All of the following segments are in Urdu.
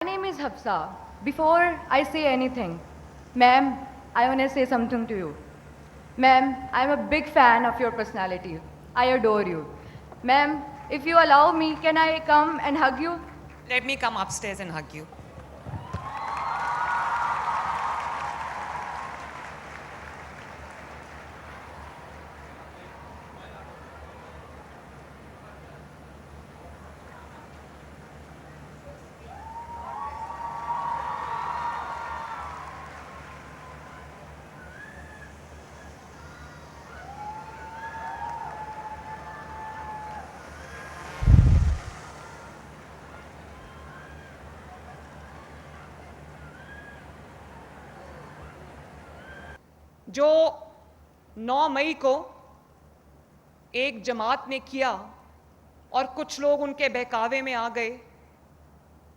My name is Hafsa. Before I say anything, ma'am, I want to say something to you. Ma'am, I'm a big fan of your personality. I adore you. Ma'am, if you allow me, can I come and hug you? Let me come upstairs and hug you. جو 9 مئی کو ایک جماعت نے کیا اور کچھ لوگ ان کے بہکاوے میں آ گئے،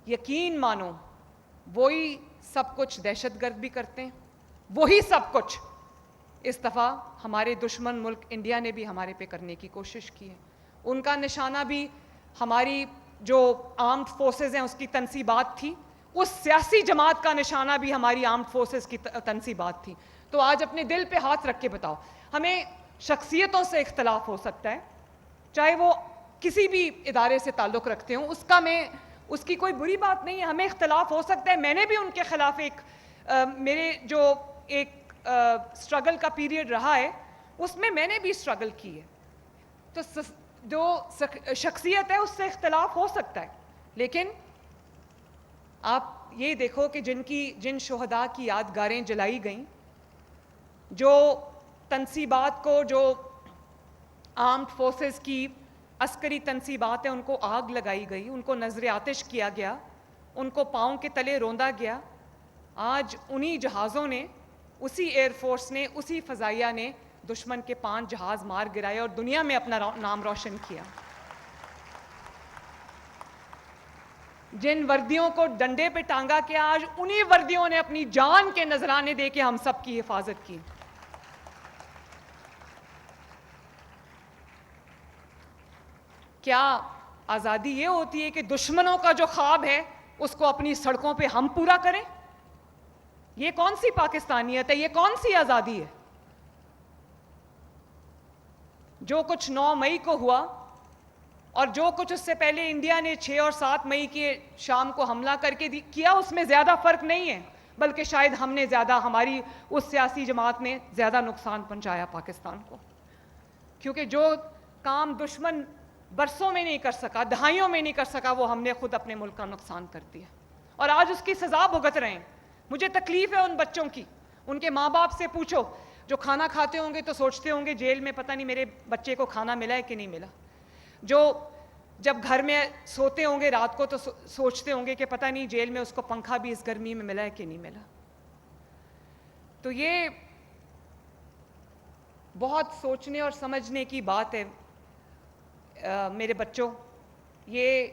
یقین مانو وہی سب کچھ دہشت گرد بھی کرتے ہیں، وہی سب کچھ اس دفعہ ہمارے دشمن ملک انڈیا نے بھی ہمارے پہ کرنے کی کوشش کی ہے. ان کا نشانہ بھی ہماری جو آرمڈ فورسز ہیں اس کی تنصیبات تھی، اس سیاسی جماعت کا نشانہ بھی ہماری آرمڈ فورسز کی تنصیبات تھی. تو آج اپنے دل پہ ہاتھ رکھ کے بتاؤ، ہمیں شخصیتوں سے اختلاف ہو سکتا ہے، چاہے وہ کسی بھی ادارے سے تعلق رکھتے ہوں، اس کی کوئی بری بات نہیں ہے، ہمیں اختلاف ہو سکتا ہے. میں نے بھی ان کے خلاف میرے جو ایک اسٹرگل کا پیریڈ رہا ہے اس میں نے بھی اسٹرگل کی ہے. تو جو شخصیت ہے اس سے اختلاف ہو سکتا ہے، لیکن آپ یہ دیکھو کہ جن شہداء کی یادگاریں جلائی گئیں، جو تنصیبات کو، جو آرمڈ فورسز کی عسکری تنصیبات ہیں ان کو آگ لگائی گئی، ان کو نذر آتش کیا گیا، ان کو پاؤں کے تلے روندا گیا. آج انہی جہازوں نے، اسی ایئر فورس نے، اسی فضائیہ نے دشمن کے 5 جہاز مار گرائے اور دنیا میں اپنا نام روشن کیا. جن وردیوں کو ڈنڈے پہ ٹانگا کیا، آج انہی وردیوں نے اپنی جان کے نذرانے دے کے ہم سب کی حفاظت کی. کیا آزادی یہ ہوتی ہے کہ دشمنوں کا جو خواب ہے اس کو اپنی سڑکوں پہ ہم پورا کریں؟ یہ کون سی پاکستانیت ہے؟ یہ کون سی آزادی ہے؟ جو کچھ 9 مئی کو ہوا اور جو کچھ اس سے پہلے انڈیا نے 6 اور 7 مئی کے شام کو حملہ کر کے کیا، اس میں زیادہ فرق نہیں ہے، بلکہ شاید ہم نے زیادہ، ہماری اس سیاسی جماعت نے زیادہ نقصان پہنچایا پاکستان کو. کیونکہ جو کام دشمن برسوں میں نہیں کر سکا، دہائیوں میں نہیں کر سکا، وہ ہم نے خود اپنے ملک کا نقصان کر دیا اور آج اس کی سزا بھگت رہے ہیں. مجھے تکلیف ہے ان بچوں کی. ان کے ماں باپ سے پوچھو، جو کھانا کھاتے ہوں گے تو سوچتے ہوں گے جیل میں پتہ نہیں میرے بچے کو کھانا ملا ہے کہ نہیں ملا. جو جب گھر میں سوتے ہوں گے رات کو تو سوچتے ہوں گے کہ پتہ نہیں جیل میں اس کو پنکھا بھی اس گرمی میں ملا ہے کہ نہیں ملا. تو یہ بہت سوچنے اور سمجھنے کی بات ہے میرے بچوں. یہ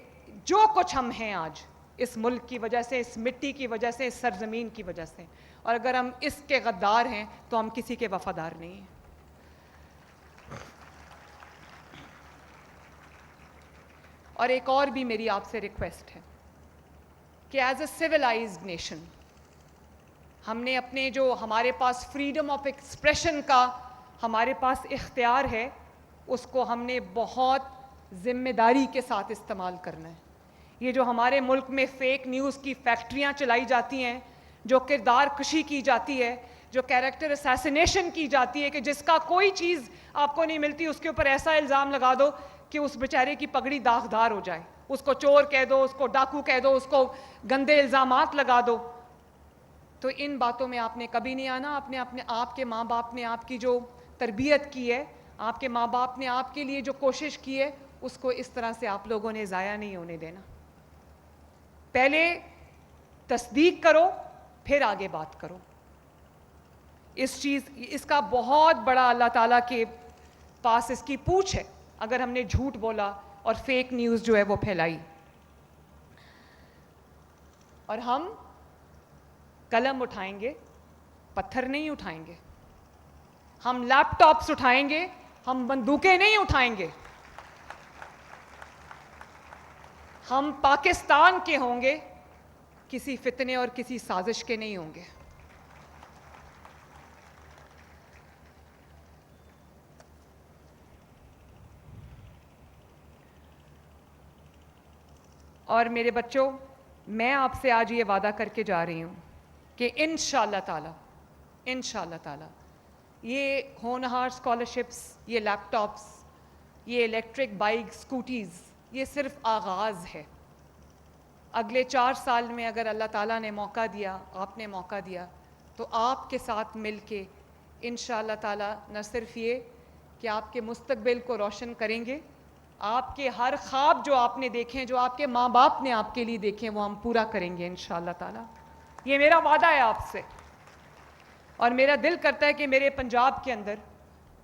جو کچھ ہم ہیں آج اس ملک کی وجہ سے، اس مٹی کی وجہ سے، اس سرزمین کی وجہ سے، اور اگر ہم اس کے غدار ہیں تو ہم کسی کے وفادار نہیں ہیں. اور ایک اور بھی میری آپ سے ریکویسٹ ہے کہ ایز اے سویلائزڈ نیشن ہم نے اپنے جو ہمارے پاس فریڈم آف ایکسپریشن کا ہمارے پاس اختیار ہے، اس کو ہم نے بہت ذمہ داری کے ساتھ استعمال کرنا ہے. یہ جو ہمارے ملک میں فیک نیوز کی فیکٹریاں چلائی جاتی ہیں، جو کردار کشی کی جاتی ہے، جو کیریکٹر اسیسینیشن کی جاتی ہے کہ جس کا کوئی چیز آپ کو نہیں ملتی اس کے اوپر ایسا الزام لگا دو کہ اس بیچارے کی پگڑی داغدار ہو جائے، اس کو چور کہہ دو، اس کو ڈاکو کہہ دو، اس کو گندے الزامات لگا دو. تو ان باتوں میں آپ نے کبھی نہیں آنا. آپ کے ماں باپ نے آپ کی جو تربیت کی ہے، آپ کے ماں باپ نے آپ کے لیے جو کوشش کی ہے، اس کو اس طرح سے آپ لوگوں نے ضائع نہیں ہونے دینا. پہلے تصدیق کرو، پھر آگے بات کرو. اس کا بہت بڑا اللہ تعالیٰ کے پاس اس کی پوچھ ہے اگر ہم نے جھوٹ بولا اور فیک نیوز جو ہے وہ پھیلائی. اور ہم قلم اٹھائیں گے، پتھر نہیں اٹھائیں گے. ہم لیپ ٹاپس اٹھائیں گے، ہم بندوقیں نہیں اٹھائیں گے. ہم پاکستان کے ہوں گے، کسی فتنے اور کسی سازش کے نہیں ہوں گے. اور میرے بچوں، میں آپ سے آج یہ وعدہ کر کے جا رہی ہوں کہ انشاءاللہ تعالی یہ ہونہار اسکالرشپس، یہ لیپ ٹاپس، یہ الیکٹرک بائک، اسکوٹیز، یہ صرف آغاز ہے. اگلے 4 سال میں اگر اللہ تعالیٰ نے موقع دیا، آپ نے موقع دیا، تو آپ کے ساتھ مل کے انشاءاللہ تعالیٰ نہ صرف یہ کہ آپ کے مستقبل کو روشن کریں گے، آپ کے ہر خواب جو آپ نے دیکھیں، جو آپ کے ماں باپ نے آپ کے لیے دیکھیں، وہ ہم پورا کریں گے انشاءاللہ تعالیٰ. یہ میرا وعدہ ہے آپ سے. اور میرا دل کرتا ہے کہ میرے پنجاب کے اندر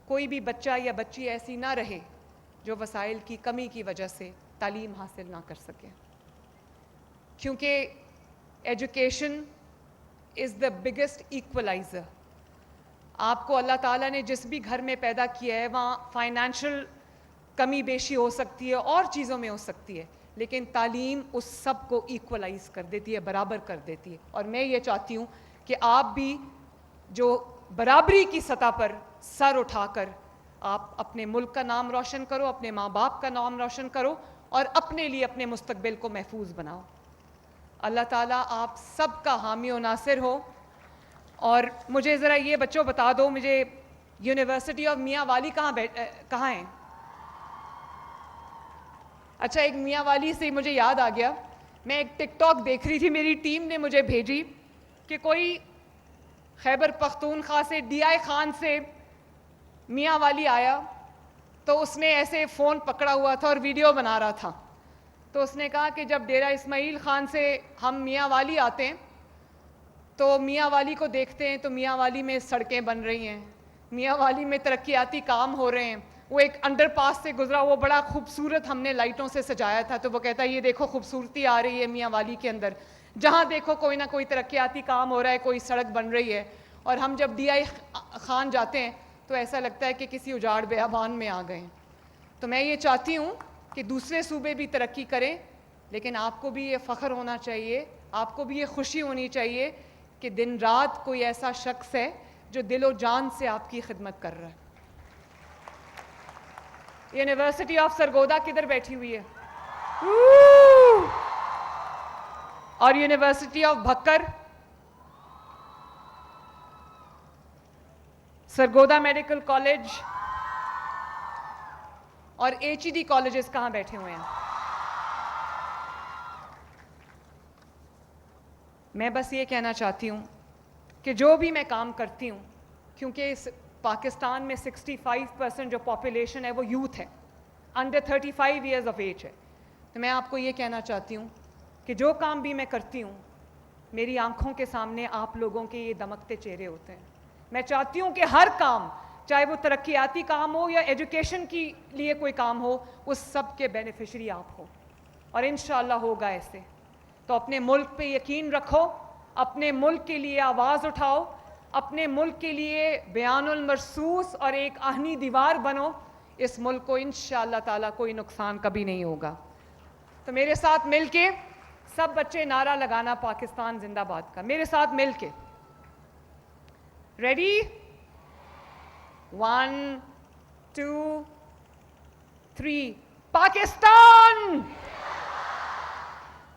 کوئی بھی بچہ یا بچی ایسی نہ رہے جو وسائل کی کمی کی وجہ سے تعلیم حاصل نہ کر سکے. کیونکہ ایجوکیشن از دا بگیسٹ ایکولائزر. آپ کو اللہ تعالیٰ نے جس بھی گھر میں پیدا کیا ہے وہاں فائنینشیل کمی بیشی ہو سکتی ہے، اور چیزوں میں ہو سکتی ہے، لیکن تعلیم اس سب کو ایکولائز کر دیتی ہے، برابر کر دیتی ہے. اور میں یہ چاہتی ہوں کہ آپ بھی جو برابری کی سطح پر سر اٹھا کر آپ اپنے ملک کا نام روشن کرو، اپنے ماں باپ کا نام روشن کرو، اور اپنے لیے اپنے مستقبل کو محفوظ بناؤ. اللہ تعالیٰ آپ سب کا حامی و ناصر ہو. اور مجھے ذرا یہ بچوں بتا دو، مجھے یونیورسٹی آف میاں والی کہاں ہیں؟ اچھا، ایک میاں والی سے مجھے یاد آ گیا، میں ایک ٹک ٹاک دیکھ رہی تھی، میری ٹیم نے مجھے بھیجی کہ کوئی خیبر پختونخوا سے ڈی آئی خان سے میاں والی آیا، تو اس نے ایسے فون پکڑا ہوا تھا اور ویڈیو بنا رہا تھا. تو اس نے کہا کہ جب ڈیرہ اسماعیل خان سے ہم میاں والی آتے ہیں تو میاں والی کو دیکھتے ہیں تو میاں والی میں سڑکیں بن رہی ہیں، میاں والی میں ترقیاتی کام ہو رہے ہیں. وہ ایک انڈر پاس سے گزرا، وہ بڑا خوبصورت ہم نے لائٹوں سے سجایا تھا، تو وہ کہتا ہے یہ دیکھو خوبصورتی آ رہی ہے میاں والی کے اندر، جہاں دیکھو کوئی نہ کوئی ترقیاتی کام ہو رہا ہے، کوئی سڑک بن رہی ہے. اور ہم جب ڈی آئی خان جاتے ہیں تو ایسا لگتا ہے کہ کسی اجاڑ بیابان میں آ گئے ہیں. تو میں یہ چاہتی ہوں کہ دوسرے صوبے بھی ترقی کریں، لیکن آپ کو بھی یہ فخر ہونا چاہیے، آپ کو بھی یہ خوشی ہونی چاہیے کہ دن رات کوئی ایسا شخص ہے جو دل و جان سے آپ کی خدمت کر رہا ہے. یونیورسٹی آف سرگودا کدھر بیٹھی ہوئی ہے؟ اور university of Bhakkar, Sargodha medical college اور ایچ ای ڈی کالجز کہاں بیٹھے ہوئے ہیں؟ میں بس یہ کہنا چاہتی ہوں کہ جو بھی میں کام کرتی ہوں، کیونکہ اس پاکستان میں 65% جو پاپولیشن ہے وہ یوتھ ہے، انڈر 35 ایئرز آف ایج ہے. تو میں آپ کو یہ کہنا چاہتی ہوں کہ جو کام بھی میں کرتی ہوں، میری آنکھوں کے سامنے آپ لوگوں کے یہ دمکتے چہرے ہوتے ہیں. میں چاہتی ہوں کہ ہر کام، چاہے وہ ترقیاتی کام ہو یا ایجوکیشن کی لیے کوئی کام ہو، اس سب کے بینیفیشری آپ ہو، اور انشاءاللہ ہوگا ایسے. تو اپنے ملک پہ یقین رکھو، اپنے ملک کے لیے آواز اٹھاؤ، اپنے ملک کے لیے بیان المرصوص اور ایک آہنی دیوار بنو. اس ملک کو انشاءاللہ تعالیٰ کوئی نقصان کبھی نہیں ہوگا. تو میرے ساتھ مل کے سب بچے نعرہ لگانا پاکستان زندہ باد کا، میرے ساتھ مل کے. ریڈی؟ 1 2 3 پاکستان!